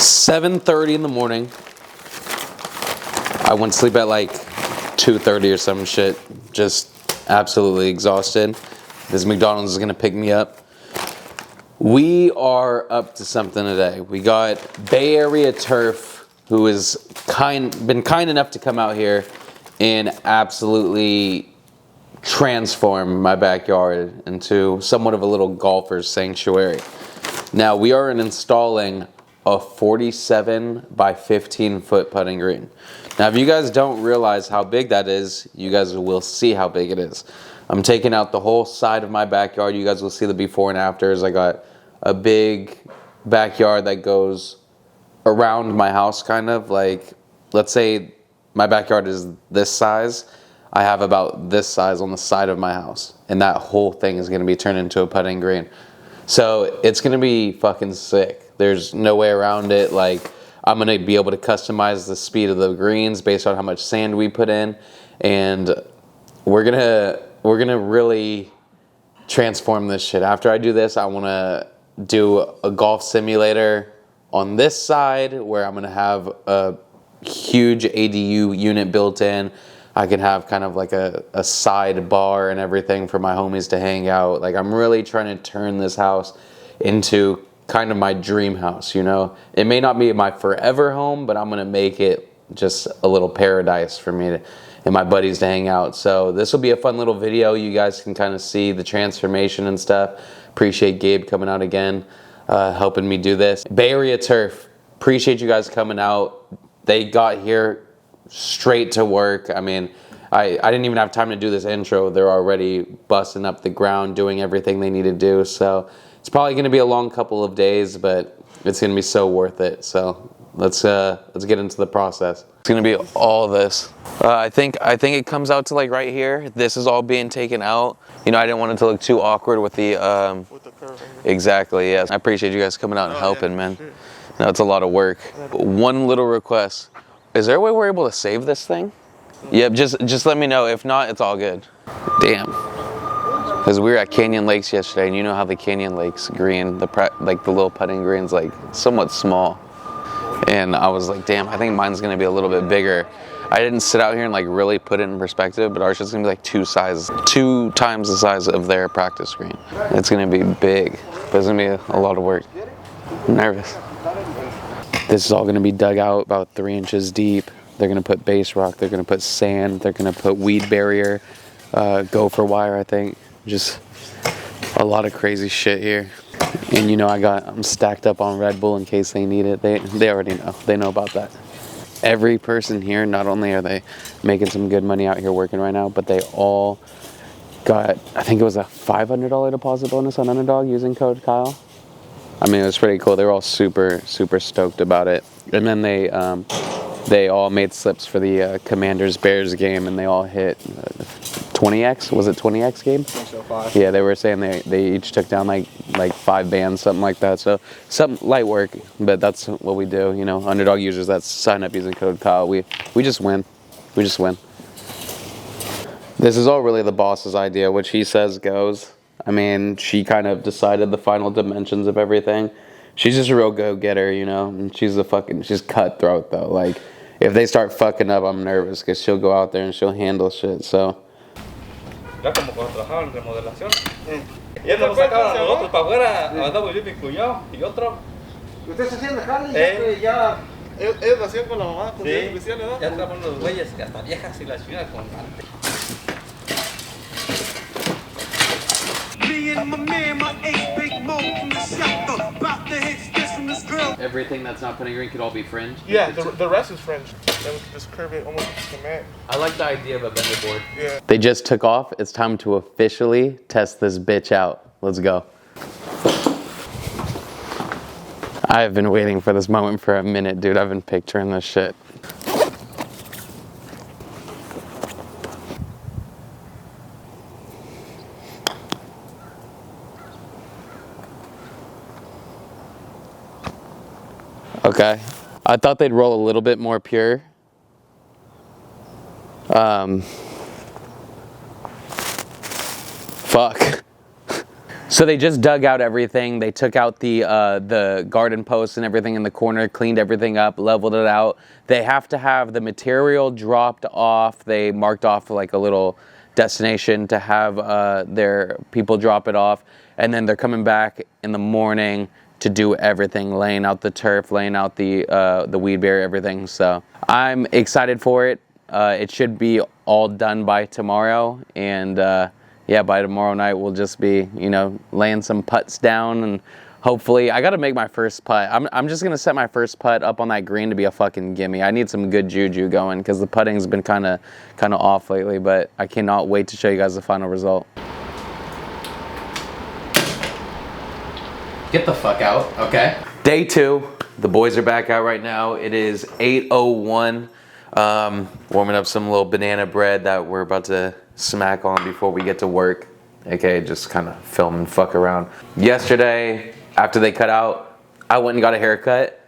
7:30 in the morning. I went to sleep at like 2:30 or some shit. Just absolutely exhausted. This McDonald's is gonna pick me up. We are up to something today. We got Bay Area Turf, who has been kind enough to come out here and absolutely transform my backyard into somewhat of a little golfer's sanctuary. Now we are installing a 47 by 15 foot putting green. Now if you guys don't realize how big that is, you guys will see how big it is. I'm taking out the whole side of my backyard. You guys will see the before and afters. I got a big backyard that goes around my house, kind of like, let's say my backyard is this size. I have about this size on the side of my house, and that whole thing is going to be turned into a putting green. So it's going to be fucking sick. There's no way around it. Like, I'm going to be able to customize the speed of the greens based on how much sand we put in, and we're gonna really transform this shit. After I do this, I want to do a golf simulator on this side where I'm going to have a huge ADU unit built in. I can have kind of like a side bar and everything for my homies to hang out. Like, I'm really trying to turn this house into kind of my dream house, you know? It may not be my forever home, but I'm going to make it just a little paradise for me and my buddies to hang out. So this will be a fun little video. You guys can kind of see the transformation and stuff. Appreciate Gabe coming out again, helping me do this. Bay Area Turf, appreciate you guys coming out. They got here straight to work. I mean, I didn't even have time to do this intro. They're already busting up the ground, doing everything they need to do. So it's probably going to be a long couple of days, but it's going to be so worth it. So let's get into the process. It's going to be all this. I think it comes out to like right here. This is all being taken out. You know, I didn't want it to look too awkward with the curve. Exactly. Yes. I appreciate you guys coming out and helping, man. Sure. No, it's a lot of work. One little request. Is there a way we're able to save this thing? Yep, just let me know. If not, it's all good. Damn. Because we were at Canyon Lakes yesterday, and you know how the Canyon Lakes green, like the little putting green's like somewhat small. And I was like, damn, I think mine's gonna be a little bit bigger. I didn't sit out here and like really put it in perspective, but ours is gonna be like 2 times the size of their practice green. It's gonna be big, but it's gonna be a lot of work. I'm nervous. This is all going to be dug out about 3 inches deep. They're going to put base rock. They're going to put sand. They're going to put weed barrier, gopher wire, I think. Just a lot of crazy shit here. And you know, I'm stacked up on Red Bull in case they need it. They already know. They know about that. Every person here, not only are they making some good money out here working right now, but they all got, I think it was a $500 deposit bonus on Underdog using code Kyle. I mean, it was pretty cool. They were all super, super stoked about it. And then they all made slips for the Commanders-Bears game, and they all hit 20x. Was it 20x game? I think so, 5. Yeah, they were saying they each took down like 5 bands, something like that. So some light work, but that's what we do. You know, Underdog users that sign up using code Kyle, we just win. We just win. This is all really the boss's idea. What she says goes. I mean, she kind of decided the final dimensions of everything. She's just a real go-getter, you know? And she's cutthroat, though. Like, if they start fucking up, I'm nervous, because she'll go out there and she'll handle shit, so. Ya como cuando trabajaba en remodelación. Y él nos sacaban a nosotros para afuera, andaba yo, mi cuñado y otro. ¿Ustedes hacían la jale? Ya. Ellos lo hacían con la mamá, con Sí, oficiales, ¿no? ya estaban los güeyes, que hasta viejas y la ciudad con arte. Everything that's not putting green could all be fringe? Yeah, the rest is fringe. Then we can just curve it almost like a mat. I like the idea of a bender board. Yeah. They just took off. It's time to officially test this bitch out. Let's go. I've been waiting for this moment for a minute, dude. I've been picturing this shit. Okay, I thought they'd roll a little bit more pure. Fuck. So they just dug out everything. They took out the garden posts and everything in the corner, cleaned everything up, leveled it out. They have to have the material dropped off. They marked off like a little destination to have their people drop it off. And then they're coming back in the morning to do everything, laying out the turf, laying out the weed barrier, everything. So I'm excited for it. It should be all done by tomorrow. And yeah, by tomorrow night, we'll just be, you know, laying some putts down, and hopefully, I got to make my first putt. I'm just going to set my first putt up on that green to be a fucking gimme. I need some good juju going because the putting's been kind of off lately, but I cannot wait to show you guys the final result. Get the fuck out, okay? Day 2, the boys are back out right now. It is 8:01. Warming up some little banana bread that we're about to smack on before we get to work. Okay, just kind of film and fuck around. Yesterday, after they cut out, I went and got a haircut.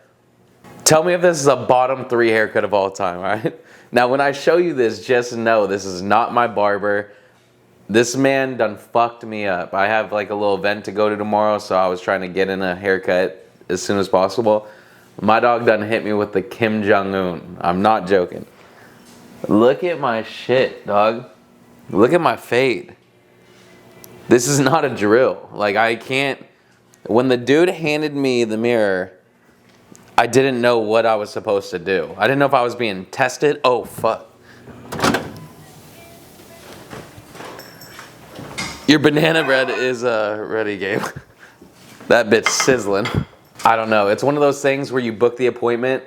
Tell me if this is a bottom 3 haircut of all time, right? Now, when I show you this, just know this is not my barber. This man done fucked me up. I have like a little event to go to tomorrow, so I was trying to get in a haircut as soon as possible. My dog done hit me with the Kim Jong-un. I'm not joking. Look at my shit, dog. Look at my fade. This is not a drill. Like, I can't... When the dude handed me the mirror, I didn't know what I was supposed to do. I didn't know if I was being tested. Oh, fuck. Your banana bread is ready, Gabe. That bitch sizzling. I don't know. It's one of those things where you book the appointment.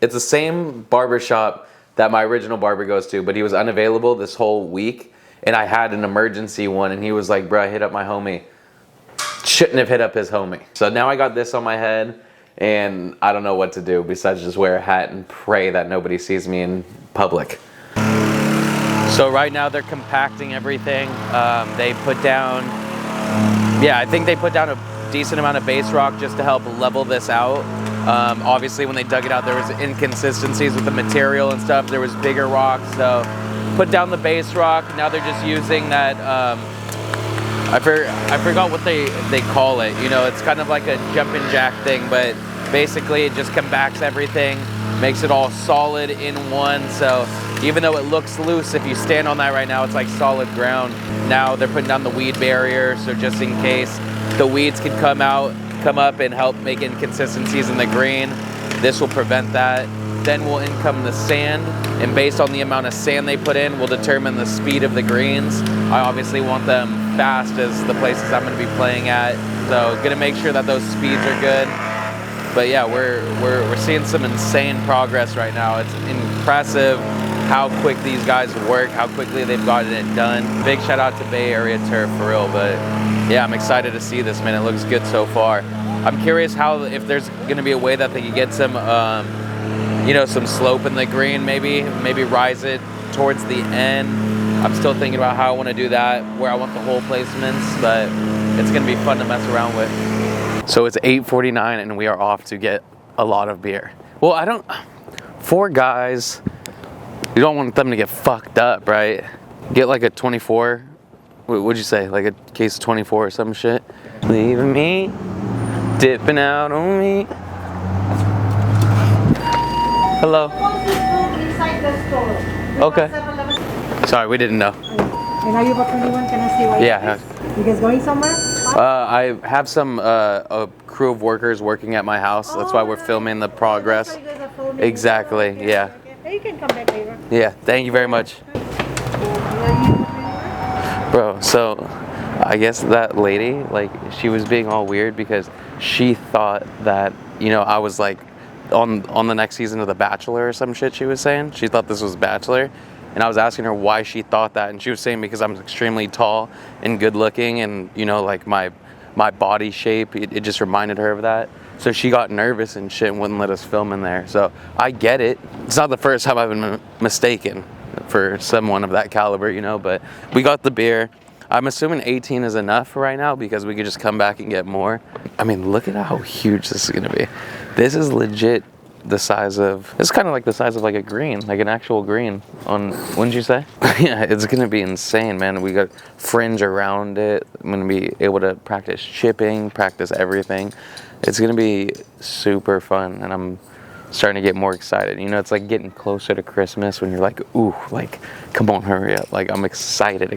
It's the same barbershop that my original barber goes to, but he was unavailable this whole week, and I had an emergency one, and he was like, bro, hit up my homie. Shouldn't have hit up his homie. So now I got this on my head, and I don't know what to do besides just wear a hat and pray that nobody sees me in public. So right now they're compacting everything. They put down, I think they put down a decent amount of base rock just to help level this out. Obviously when they dug it out, there was inconsistencies with the material and stuff. There was bigger rocks, so put down the base rock. Now they're just using that, I forgot what they call it. You know, it's kind of like a jumping jack thing, but basically it just compacts everything, makes it all solid in one. So even though it looks loose, if you stand on that right now, it's like solid ground. Now they're putting down the weed barrier, so just in case the weeds can come up and help make inconsistencies in the green, this will prevent that. Then will in come the sand, and based on the amount of sand they put in will determine the speed of the greens. I obviously want them fast as the places I'm going to be playing at, so going to make sure that those speeds are good. But yeah, we're seeing some insane progress right now. It's impressive how quick these guys work, how quickly they've gotten it done. Big shout out to Bay Area Turf for real, but yeah, I'm excited to see this, man. It looks good so far. I'm curious if there's gonna be a way that they can get some, some slope in the green, maybe rise it towards the end. I'm still thinking about how I want to do that, where I want the hole placements, but it's gonna be fun to mess around with. So it's 8:49 and we are off to get a lot of beer. Well, 4 guys, you don't want them to get fucked up, right? Get like a 24, what'd you say? Like a case of 24 or some shit? Leaving me, dipping out on me. Hello. Inside the store. Okay. Sorry, we didn't know. And are you about 21? Can I see why? Yeah. You guys going somewhere? I have some a crew of workers working at my house. That's why we're filming the progress. That's why you guys are filming. Exactly, Okay, yeah. okay. You can come back later. Yeah, thank you very much. Bro, so I guess that lady, like, she was being all weird because she thought that, I was like on the next season of The Bachelor or some shit she was saying. She thought this was Bachelor. And I was asking her why she thought that, and she was saying because I'm extremely tall and good looking, and like my body shape, it just reminded her of that. So she got nervous and shit and wouldn't let us film in there. So I get it. It's not the first time I've been mistaken for someone of that caliber, but we got the beer. I'm assuming 18 is enough for right now because we could just come back and get more. I mean, look at how huge this is gonna be. This is legit the size of, it's kind of like the size of like a green, like an actual green on, wouldn't you say? Yeah, it's gonna be insane, man. We got fringe around it. I'm gonna be able to practice chipping, practice everything. It's gonna be super fun, and I'm starting to get more excited. You know, it's like getting closer to Christmas when you're like, ooh, like, come on, hurry up. Like, I'm excited.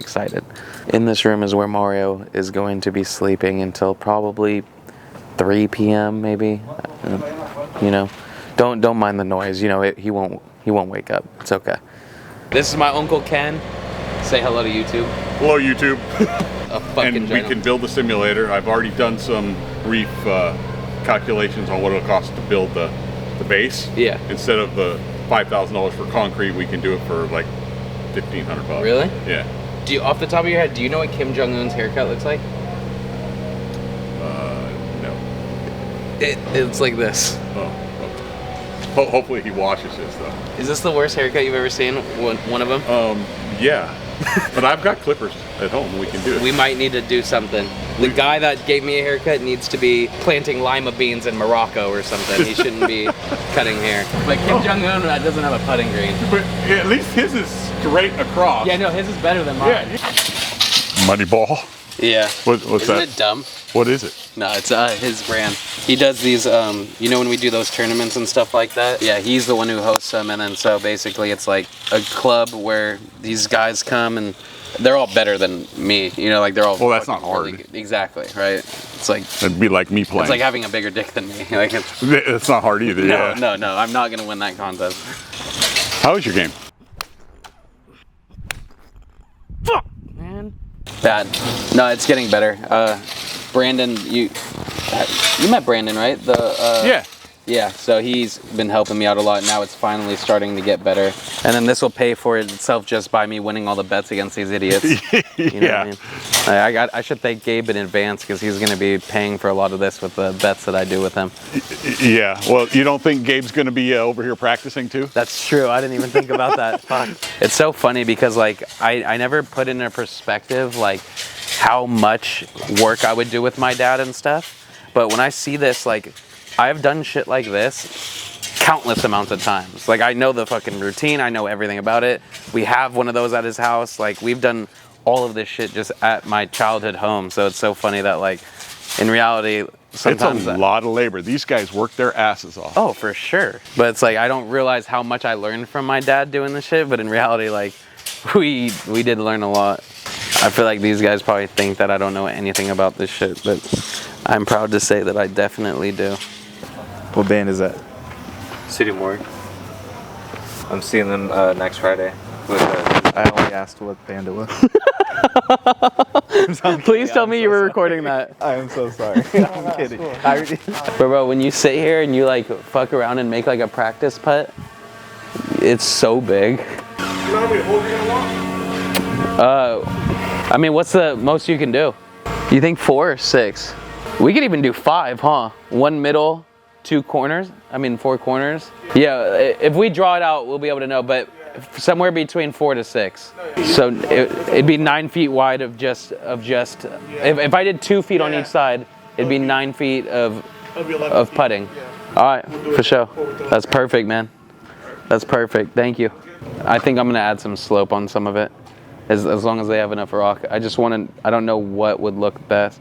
In this room is where Mario is going to be sleeping until probably 3 p.m. maybe. You know, don't mind the noise. You know, he won't wake up. It's okay. This is my Uncle Ken. Say hello to YouTube. Hello, YouTube. A fucking And we can build the simulator. I've already done some brief calculations on what it'll cost to build the base. Yeah. Instead of the $5,000 for concrete, we can do it for like $1,500. Really? Yeah. Do you, off the top of your head, do you know what Kim Jong-un's haircut looks like? No. It's like this. Oh. Hopefully he washes his though. Is this the worst haircut you've ever seen? One of them? Yeah. But I've got clippers at home. We can do it. We might need to do something. The guy that gave me a haircut needs to be planting lima beans in Morocco or something. He shouldn't be cutting hair. But Kim Jong-un doesn't have a putting green. But at least his is straight across. Yeah, no, his is better than mine. Yeah. Moneyball. Yeah. What's Isn't that? it dumb? What is it? No, it's his brand. He does these, you know when we do those tournaments and stuff like that? Yeah, he's the one who hosts them, and then so basically it's like a club where these guys come and they're all better than me, you know, like they're all... Well, that's not hard. Exactly, right? It's like... It'd be like me playing. It's like having a bigger dick than me. Like it's not hard either, yeah. No, I'm not gonna win that contest. How is your game? Fuck, man. Bad. No, it's getting better. Brandon, you met Brandon, right? Yeah. Yeah, so he's been helping me out a lot. Now it's finally starting to get better. And then this will pay for itself just by me winning all the bets against these idiots. You know Yeah. what I mean? I should thank Gabe in advance because he's going to be paying for a lot of this with the bets that I do with him. Yeah. Well, you don't think Gabe's going to be over here practicing too? That's true. I didn't even think about that. Fuck. It's so funny because like I never put into perspective like how much work I would do with my dad and stuff. But when I see this, like, I've done shit like this countless amounts of times. Like, I know the fucking routine. I know everything about it. We have one of those at his house. Like, we've done all of this shit just at my childhood home. So it's so funny that, like, in reality, sometimes... It's a lot of labor. These guys work their asses off. Oh, for sure. But it's like, I don't realize how much I learned from my dad doing this shit. But in reality, like, we did learn a lot. I feel like these guys probably think that I don't know anything about this shit. But I'm proud to say that I definitely do. What band is that? City Morgue. I'm seeing them next Friday. I only asked what band it was. Please tell me you were recording that. I am so sorry. I'm kidding. Bro, when you sit here and you like fuck around and make like a practice putt, it's so big. You know how many holes you're gonna want? I mean, what's the most you can do? You think 4 or 6? We could even do 5, huh? 1 middle, 2 corners. I mean, 4 corners. Yeah, if we draw it out, we'll be able to know. But somewhere between 4 to 6. So it'd be 9 feet wide of just. If I did 2 feet on each side, it'd be 9 feet of putting. All right, for sure. That's perfect, man. That's perfect. Thank you. I think I'm gonna add some slope on some of it, as long as they have enough rock. I don't know what would look best.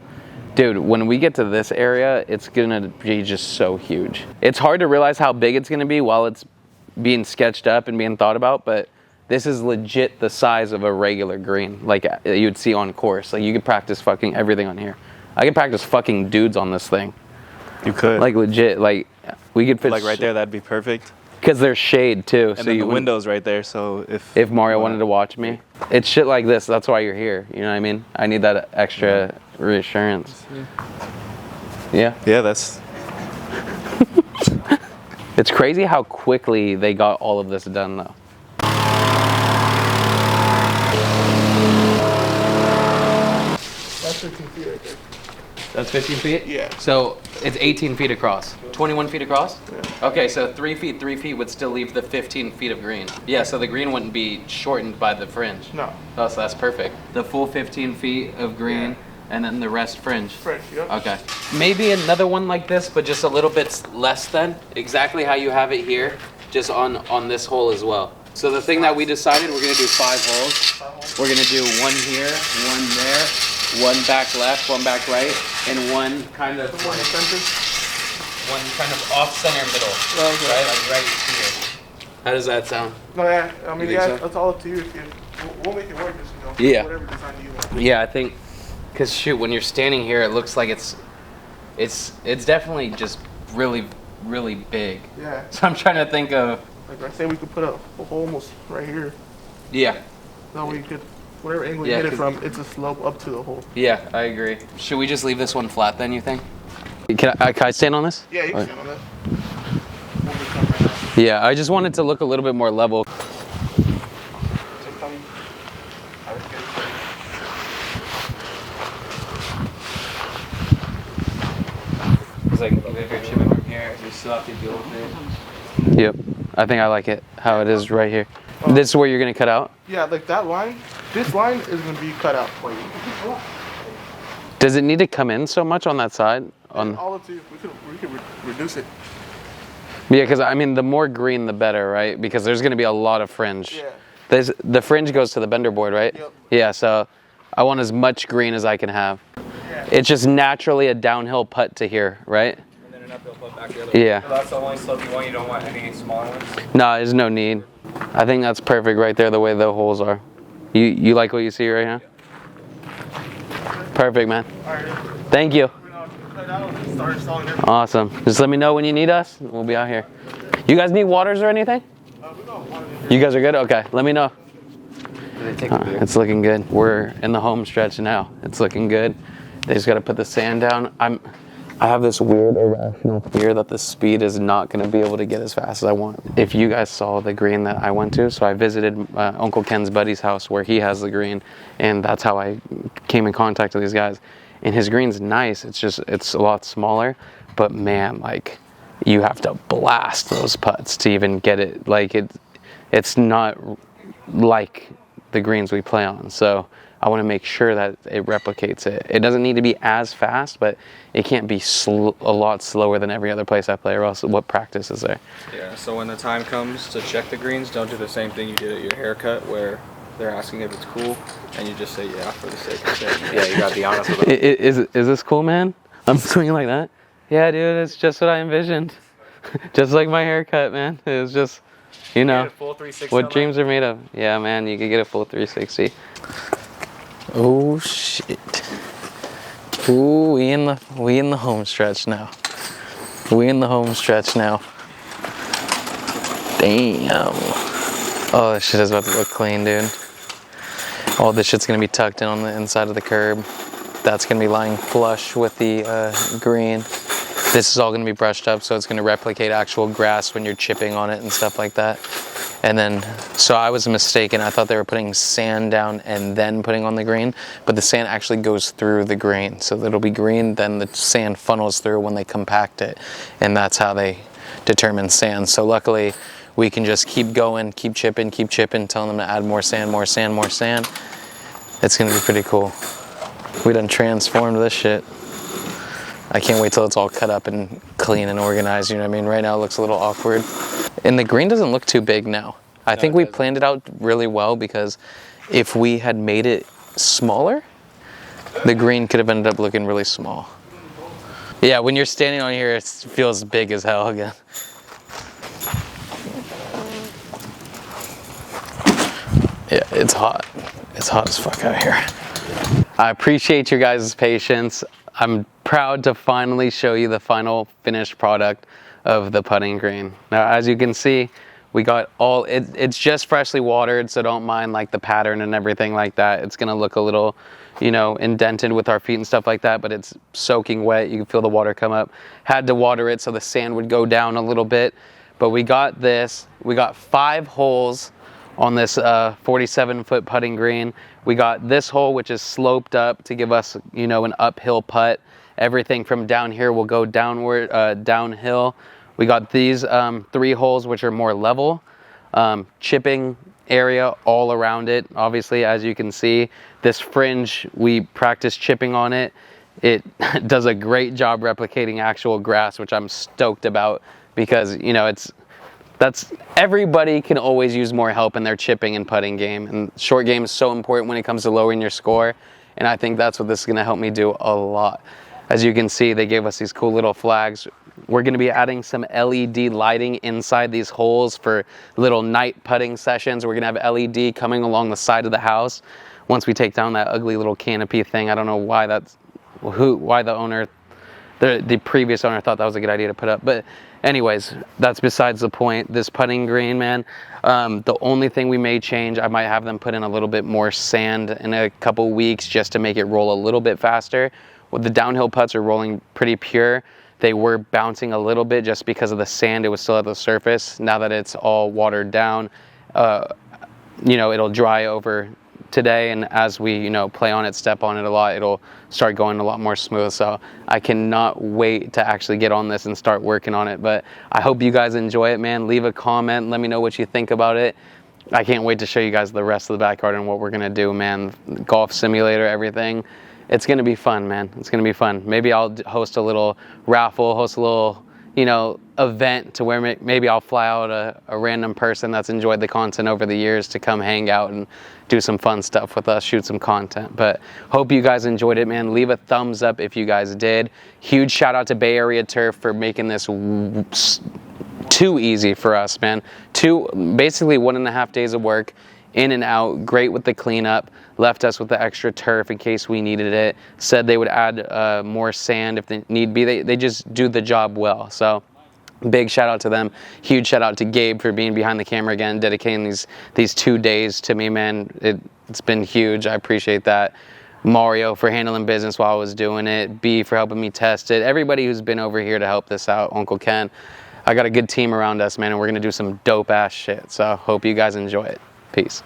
Dude, when we get to this area, it's gonna be just so huge. It's hard to realize how big it's gonna be while it's being sketched up and being thought about, but this is legit the size of a regular green, like you'd see on course. Like you could practice fucking everything on here. I could practice fucking dudes on this thing. You could. Like legit, like we could fit. Like right there, that'd be perfect. Because there's shade too. And so then you the window's right there, so if Mario wanted to watch me, it's shit like this. That's why you're here. You know what I mean? I need that extra reassurance. Yeah. Yeah, that's... It's crazy how quickly they got all of this done though. That's 15 feet right there. That's 15 feet? Yeah. So it's 18 feet across. 21 feet across? Yeah. Okay, so 3 feet would still leave the 15 feet of green. Yeah, so the green wouldn't be shortened by the fringe. No. Oh, so that's perfect. The full 15 feet of green And then the rest fringe. French, yep. Okay. Maybe another one like this, but just a little bit less than. Exactly how you have it here, just on this hole as well. So the thing that we decided, we're gonna do 5 holes. We're gonna do one here, one there, one back left, one back right, and one kind of One in the center. one kind of off center middle. Okay. Right, like right here. How does that sound? No, yeah. I mean, You think yeah, so? that's all up to you. If you we'll make it work. Just, you know, Yeah. whatever design you want. Yeah, I think, cause shoot, when you're standing here, it looks like it's definitely just really, really big. Yeah. So I'm trying to think of. Like I say, we could put a hole almost right here. Yeah. That way you could, whatever angle you Yeah, hit it 'cause- from, it's a slope up to the hole. Yeah, I agree. Should we just leave this one flat then, you think? Can I stand on this? Yeah, you can Okay. stand on that. We'll just come right now. Yeah, I just want it to look a little bit more level. Just tell me. I would get it. It's like, if you're chipping from here, you still have to deal with it. Yep. I think I like it, how it is right here. This is where you're gonna cut out? Yeah, like that line. This line is gonna be cut out for you. Does it need to come in so much on that side? All up to you. We could reduce it. Yeah, because I mean, the more green, the better, right? Because there's going to be a lot of fringe. Yeah. The fringe goes to the bender board, right? Yep. Yeah, so I want as much green as I can have. Yeah. It's just naturally a downhill putt to here, right? And then an uphill putt back the other way. Yeah. So that's the only slope you want. You don't want any smaller ones. No, there's no need. I think that's perfect right there, the way the holes are. You like what you see right here? Perfect, man. All right. Thank you. We're gonna cut out and start installing everything. Awesome. Just let me know when you need us. We'll be out here. You guys need waters or anything? We got one in here. You guys are good? Okay, let me know. It's looking good. We're in the home stretch now. It's looking good. They just got to put the sand down. I have this weird irrational fear that the speed is not going to be able to get as fast as I want. If you guys saw the green that I went to, so I visited Uncle Ken's buddy's house where he has the green, and that's how I came in contact with these guys. And his green's nice. It's a lot smaller, but man, like, you have to blast those putts to even get it. Like, it's not like the greens we play on. So I want to make sure that it replicates it. It doesn't need to be as fast, but it can't be a lot slower than every other place I play, or else what practice is there? Yeah, so when the time comes to check the greens, don't do the same thing you did at your haircut where they're asking if it's cool, and you just say yeah for the sake of saying Yeah, you gotta be honest with them. Is this cool, man? I'm swinging like that? Yeah, dude, it's just what I envisioned. Just like my haircut, man. It was just, you know, full 360 what dreams are made of. Yeah, man, you could get a full 360. Oh shit. Ooh, we in the home stretch now. We in the home stretch now. Damn. Oh, this shit is about to look clean, dude. All this shit's gonna be tucked in on the inside of the curb. That's gonna be lying flush with the green. This is all gonna be brushed up, so it's gonna replicate actual grass when you're chipping on it and stuff like that. And then, so I was mistaken. I thought they were putting sand down and then putting on the green, but the sand actually goes through the green. So it'll be green, then the sand funnels through when they compact it. And that's how they determine sand. So luckily, we can just keep going, keep chipping, telling them to add more sand, more sand, more sand. It's gonna be pretty cool. We done transformed this shit. I can't wait till it's all cut up and clean and organized, you know what I mean? Right now it looks a little awkward. And the green doesn't look too big now. I think we planned it out really well, because if we had made it smaller, the green could have ended up looking really small. Yeah, when you're standing on here, it feels big as hell again. Yeah, it's hot. It's hot as fuck out here. I appreciate your guys' patience. I'm proud to finally show you the final finished product of the putting green. Now, as you can see, we got all, it's just freshly watered, so don't mind like the pattern and everything like that. It's gonna look a little, you know, indented with our feet and stuff like that, but it's soaking wet. You can feel the water come up. Had to water it so the sand would go down a little bit, but we got this. We got 5 holes on this 47-foot putting green. We got this hole, which is sloped up to give us, you know, an uphill putt. Everything from down here will go downward, downhill. We got these 3 holes, which are more level. Chipping area all around it. Obviously, as you can see, this fringe, we practice chipping on it. It does a great job replicating actual grass, which I'm stoked about, because, you know, everybody can always use more help in their chipping and putting game, and short game is so important when it comes to lowering your score, and I think that's what this is going to help me do a lot. As you can see, they gave us these cool little flags. We're going to be adding some LED lighting inside these holes for little night putting sessions. We're going to have LED coming along the side of the house once we take down that ugly little canopy thing. I don't know why the previous owner thought that was a good idea to put up, but anyways, that's besides the point. This putting green, man, the only thing we may change, I might have them put in a little bit more sand in a couple weeks just to make it roll a little bit faster. With the downhill putts are rolling pretty pure. They were bouncing a little bit just because of the sand. It was still at the surface. Now that it's all watered down, you know, it'll dry over today, and as we, you know, play on it, step on it a lot, it'll start going a lot more smooth. So I cannot wait to actually get on this and start working on it. But I hope you guys enjoy it, man. Leave a comment, let me know what you think about it. I can't wait to show you guys the rest of the backyard and what we're gonna do, man. Golf simulator, everything. It's gonna be fun, man. It's gonna be fun. Maybe I'll host a little raffle, host a little, you know, event to where maybe I'll fly out a random person that's enjoyed the content over the years to come hang out and do some fun stuff with us, shoot some content. But hope you guys enjoyed it, man. Leave a thumbs up if you guys did. Huge shout out to Bay Area Turf for making this too easy for us, man. Basically 1.5 days of work, in and out, great with the cleanup, left us with the extra turf in case we needed it, said they would add more sand if they need be. They just do the job well. So big shout out to them. Huge shout out to Gabe for being behind the camera again, dedicating these 2 days to me, man. It's been huge. I appreciate that. Mario for handling business while I was doing it. B for helping me test it. Everybody who's been over here to help this out. Uncle Ken. I got a good team around us, man, and we're going to do some dope ass shit. So hope you guys enjoy it. Peace.